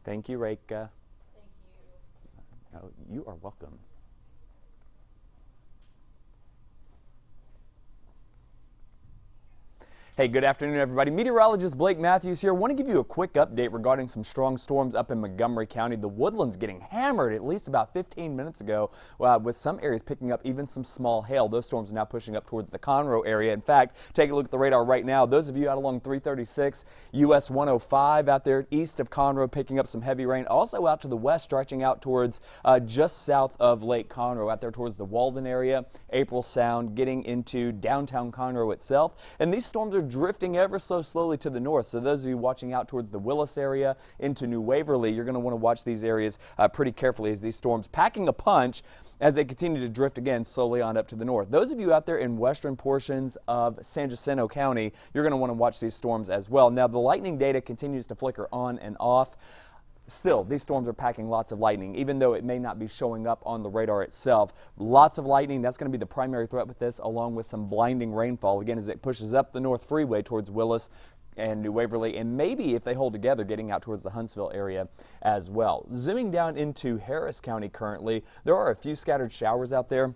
Thank you, Reika. Thank you. Oh, you are welcome. Hey, good afternoon, everybody. Meteorologist Blake Mathews here. I want to give you a quick update regarding some strong storms up in Montgomery County. The Woodlands getting hammered at least about 15 minutes ago, with some areas picking up even some small hail. Those storms are now pushing up towards the Conroe area. In fact, take a look at the radar right now. Those of you out along 336, US 105 out there east of Conroe picking up some heavy rain. Also out to the west, stretching out towards just south of Lake Conroe, out there towards the Walden area, April Sound, getting into downtown Conroe itself. And these storms are drifting ever so slowly to the north. So those of you watching out towards the Willis area into New Waverly, you're going to want to watch these areas pretty carefully as these storms packing a punch as they continue to drift again slowly on up to the north. Those of you out there in western portions of San Jacinto County, you're going to want to watch these storms as well. Now the lightning data continues to flicker on and off. Still, these storms are packing lots of lightning, even though it may not be showing up on the radar itself. Lots of lightning, that's going to be the primary threat with this, along with some blinding rainfall, again, as it pushes up the North Freeway towards Willis and New Waverly, and maybe if they hold together, getting out towards the Huntsville area as well. Zooming down into Harris County currently, there are a few scattered showers out there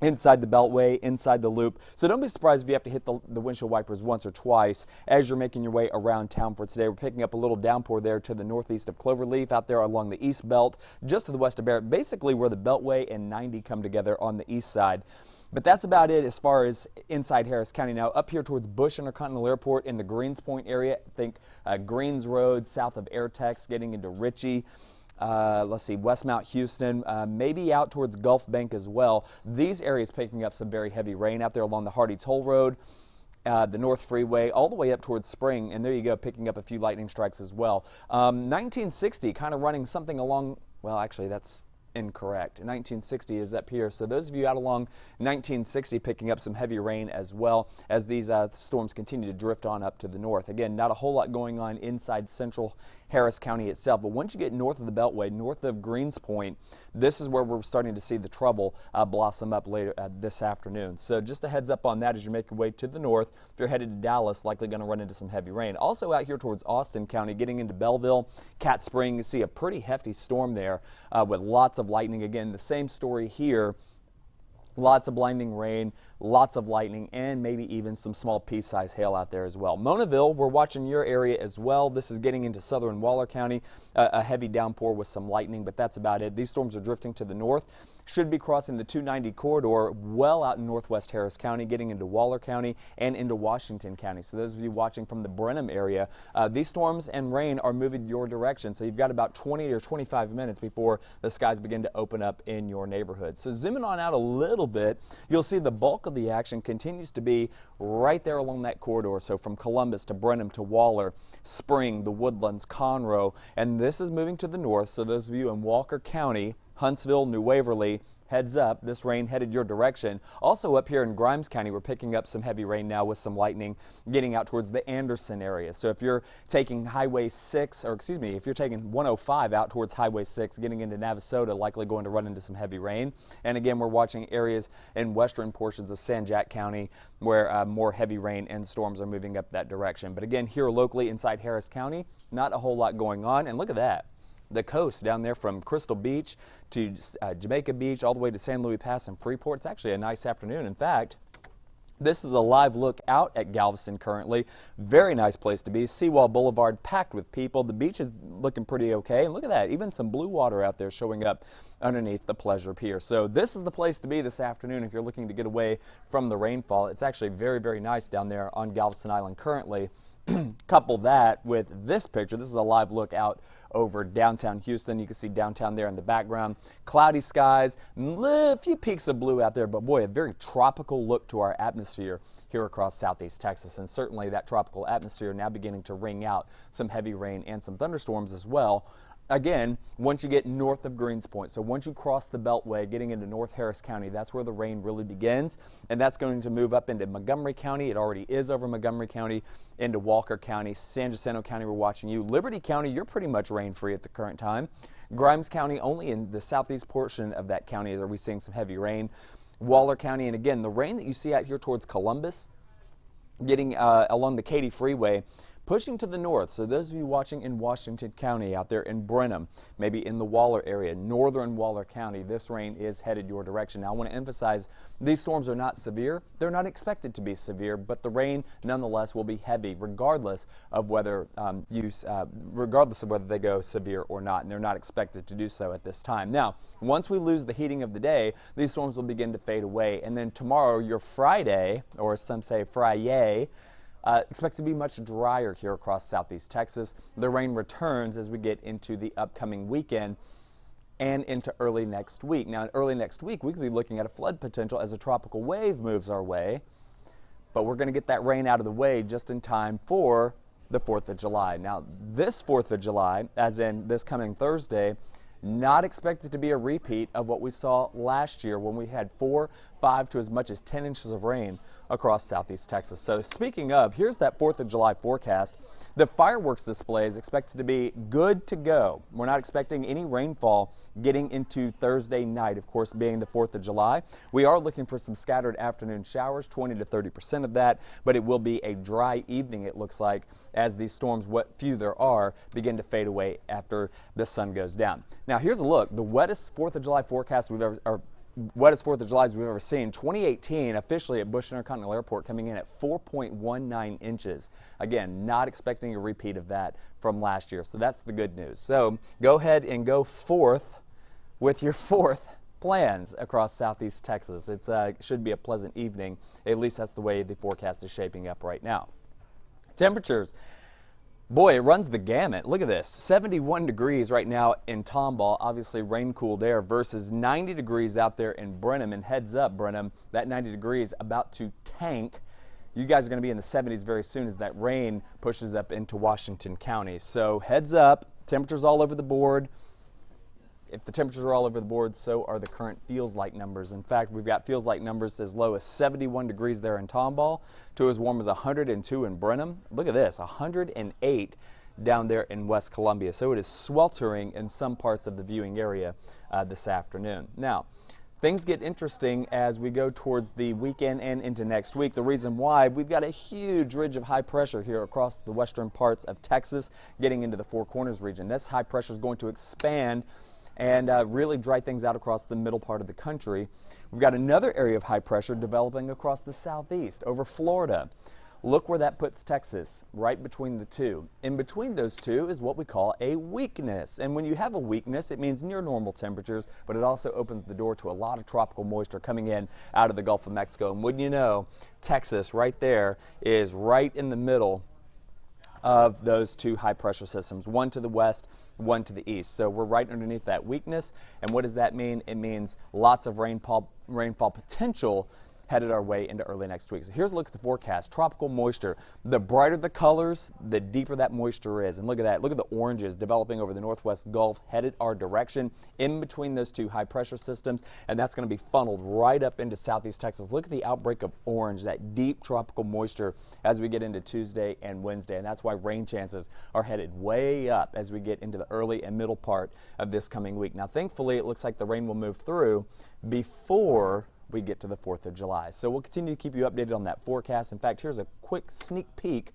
inside the Beltway, inside the loop. So don't be surprised if you have to hit the windshield wipers once or twice as you're making your way around town for today. We're picking up a little downpour there to the northeast of Cloverleaf, out there along the east belt, just to the west of Barrett, basically where the Beltway and 90 come together on the east side. But that's about it as far as inside Harris County. Now up here towards Bush Intercontinental Airport in the Greens Point area, think Greens Road, south of Airtex, getting into Ritchie. Let's see, Westmount Houston, maybe out towards Gulf Bank as well. These areas picking up some very heavy rain out there along the Hardy Toll Road, the North Freeway, all the way up towards Spring. And there you go, picking up a few lightning strikes as well. 1960 kind of running something along, well, actually that's incorrect. 1960 is up here. So those of you out along 1960 picking up some heavy rain as well as these storms continue to drift on up to the north. Again, not a whole lot going on inside central Harris County itself, but once you get north of the Beltway, north of Greens Point, this is where we're starting to see the trouble blossom up later this afternoon. So just a heads up on that as you make your way to the north. If you're headed to Dallas, likely going to run into some heavy rain. Also out here towards Austin County, getting into Belleville, Cat Spring, you see a pretty hefty storm there with lots of lightning. Again, the same story here. Lots of blinding rain, lots of lightning, and maybe even some small pea-sized hail out there as well. Monaville, we're watching your area as well. This is getting into southern Waller County, a heavy downpour with some lightning, but that's about it. These storms are drifting to the north. Should be crossing the 290 corridor well out in northwest Harris County, getting into Waller County and into Washington County. So those of you watching from the Brenham area, these storms and rain are moving your direction. So you've got about 20 or 25 minutes before the skies begin to open up in your neighborhood. So zooming on out a little bit, you'll see the bulk of the action continues to be right there along that corridor. So from Columbus to Brenham to Waller, Spring, the Woodlands, Conroe, and this is moving to the north. So those of you in Walker County, Huntsville, New Waverly, heads up, this rain headed your direction. Also up here in Grimes County, we're picking up some heavy rain now with some lightning getting out towards the Anderson area. So if you're taking Highway 6, or excuse me, if you're taking 105 out towards Highway 6, getting into Navasota, likely going to run into some heavy rain. And again, we're watching areas in western portions of San Jac County where more heavy rain and storms are moving up that direction. But again, here locally inside Harris County, not a whole lot going on. And look at that. The coast down there from Crystal Beach to Jamaica Beach all the way to San Luis Pass and Freeport. It's actually a nice afternoon. In fact, this is a live look out at Galveston currently. Very nice place to be. Seawall Boulevard packed with people. The beach is looking pretty okay. And look at that, even some blue water out there showing up underneath the Pleasure Pier. So this is the place to be this afternoon if you're looking to get away from the rainfall. It's actually very, very nice down there on Galveston Island currently. Couple that with this picture. This is a live look out over downtown Houston. You can see downtown there in the background. Cloudy skies, a few peaks of blue out there, but boy, a very tropical look to our atmosphere here across southeast Texas. And certainly that tropical atmosphere now beginning to ring out some heavy rain and some thunderstorms as well. Again, once you get north of Greens Point, so once you cross the Beltway, getting into North Harris County, that's where the rain really begins, and that's going to move up into Montgomery County. It already is over Montgomery County, into Walker County, San Jacinto County, we're watching you. Liberty County, you're pretty much rain-free at the current time. Grimes County, only in the southeast portion of that county are we seeing some heavy rain. Waller County, and again, the rain that you see out here towards Columbus, getting along the Katy Freeway, pushing to the north. So those of you watching in Washington County, out there in Brenham, maybe in the Waller area, northern Waller County, this rain is headed your direction. Now I want to emphasize these storms are not severe. They're not expected to be severe, but the rain nonetheless will be heavy regardless of whether regardless of whether they go severe or not, and they're not expected to do so at this time. Now, once we lose the heating of the day, these storms will begin to fade away, and then tomorrow, your Friday, or some say Friday, expect to be much drier here across southeast Texas. The rain returns as we get into the upcoming weekend and into early next week. Now, early next week, we could be looking at a flood potential as a tropical wave moves our way, but we're going to get that rain out of the way just in time for the 4th of July. Now, this 4th of July, as in this coming Thursday, not expected to be a repeat of what we saw last year when we had 4, 5 to as much as 10 inches of rain across southeast Texas. So speaking of, here's that 4th of July forecast. The fireworks display is expected to be good to go. We're not expecting any rainfall getting into Thursday night, of course, being the 4th of July. We are looking for some scattered afternoon showers, 20 to 30% of that, but it will be a dry evening, it looks like, as these storms, what few there are, begin to fade away after the sun goes down. Now, here's a look. The wettest 4th of July forecast we've ever, wettest 4th of July we've ever seen. 2018 officially at Bush Intercontinental Airport coming in at 4.19 inches. Again, not expecting a repeat of that from last year. So that's the good news. So go ahead and go forth with your 4th plans across southeast Texas. It should be a pleasant evening. At least that's the way the forecast is shaping up right now. Temperatures. Boy, it runs the gamut. Look at this. 71 degrees right now in Tomball, obviously rain-cooled air, versus 90 degrees out there in Brenham. And heads up, Brenham, that 90 degrees about to tank. You guys are going to be in the 70s very soon as that rain pushes up into Washington County. So heads up, temperatures all over the board. If the temperatures are all over the board, so are the current feels-like numbers. In fact, we've got feels-like numbers as low as 71 degrees there in Tomball to as warm as 102 in Brenham. Look at this, 108 down there in West Columbia. So it is sweltering in some parts of the viewing area this afternoon. Now, things get interesting as we go towards the weekend and into next week. The reason why, we've got a huge ridge of high pressure here across the western parts of Texas getting into the Four Corners region. This high pressure is going to expand and really dry things out across the middle part of the country. We've got another area of high pressure developing across the southeast over Florida. Look where that puts Texas, right between the two. In between those two is what we call a weakness. And when you have a weakness, it means near normal temperatures, but it also opens the door to a lot of tropical moisture coming in out of the Gulf of Mexico. And wouldn't you know, Texas right there is right in the middle of those two high pressure systems, one to the west, one to the east. So we're right underneath that weakness. And what does that mean? It means lots of rainfall potential headed our way into early next week. So here's a look at the forecast. Tropical moisture. The brighter the colors, the deeper that moisture is. And look at that. Look at the oranges developing over the northwest Gulf, headed our direction in between those two high pressure systems. And that's going to be funneled right up into southeast Texas. Look at the outbreak of orange, that deep tropical moisture as we get into Tuesday and Wednesday. And that's why rain chances are headed way up as we get into the early and middle part of this coming week. Now, thankfully, it looks like the rain will move through before we get to the 4th of July. So we'll continue to keep you updated on that forecast. In fact, here's a quick sneak peek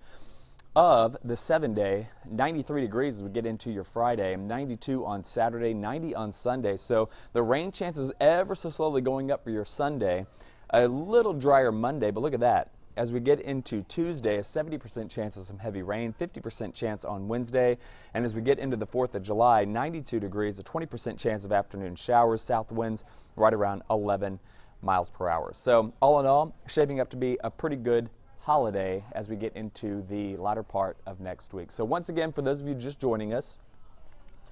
of the 7-day. 93 degrees as we get into your Friday, 92 on Saturday, 90 on Sunday. So the rain chances ever so slowly going up for your Sunday. A little drier Monday, but look at that. As we get into Tuesday, a 70% chance of some heavy rain, 50% chance on Wednesday. And as we get into the 4th of July, 92 degrees, a 20% chance of afternoon showers, south winds right around 11 miles per hour. So all in all, shaping up to be a pretty good holiday as we get into the latter part of next week. So once again, for those of you just joining us,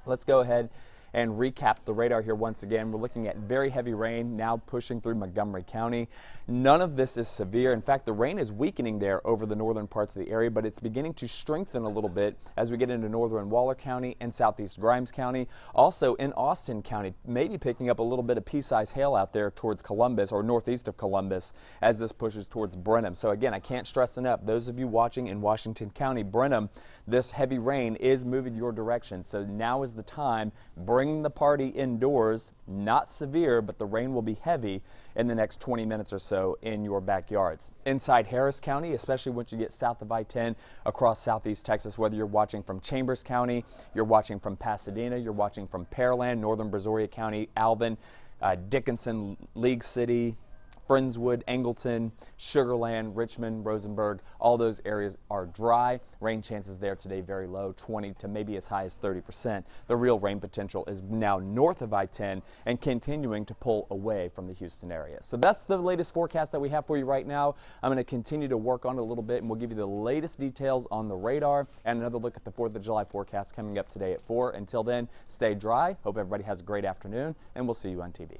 let's go ahead and recap the radar here once again. We're looking at very heavy rain now pushing through Montgomery County. None of this is severe. In fact, the rain is weakening there over the northern parts of the area, but it's beginning to strengthen a little bit as we get into northern Waller County and southeast Grimes County. Also in Austin County, maybe picking up a little bit of pea-sized hail out there towards Columbus or northeast of Columbus as this pushes towards Brenham. So again, I can't stress enough, those of you watching in Washington County, Brenham, this heavy rain is moving your direction. So now is the time. Brenham bring the party indoors. Not severe, but the rain will be heavy in the next 20 minutes or so in your backyards. Inside Harris County, especially once you get south of I-10 across southeast Texas, whether you're watching from Chambers County, you're watching from Pasadena, you're watching from Pearland, northern Brazoria County, Alvin, Dickinson, League City, Friendswood, Angleton, Sugarland, Richmond, Rosenberg, all those areas are dry. Rain chances there today very low, 20 to maybe as high as 30%. The real rain potential is now north of I-10 and continuing to pull away from the Houston area. So that's the latest forecast that we have for you right now. I'm going to continue to work on it a little bit, and we'll give you the latest details on the radar and another look at the 4th of July forecast coming up today at 4. Until then, stay dry. Hope everybody has a great afternoon, and we'll see you on TV.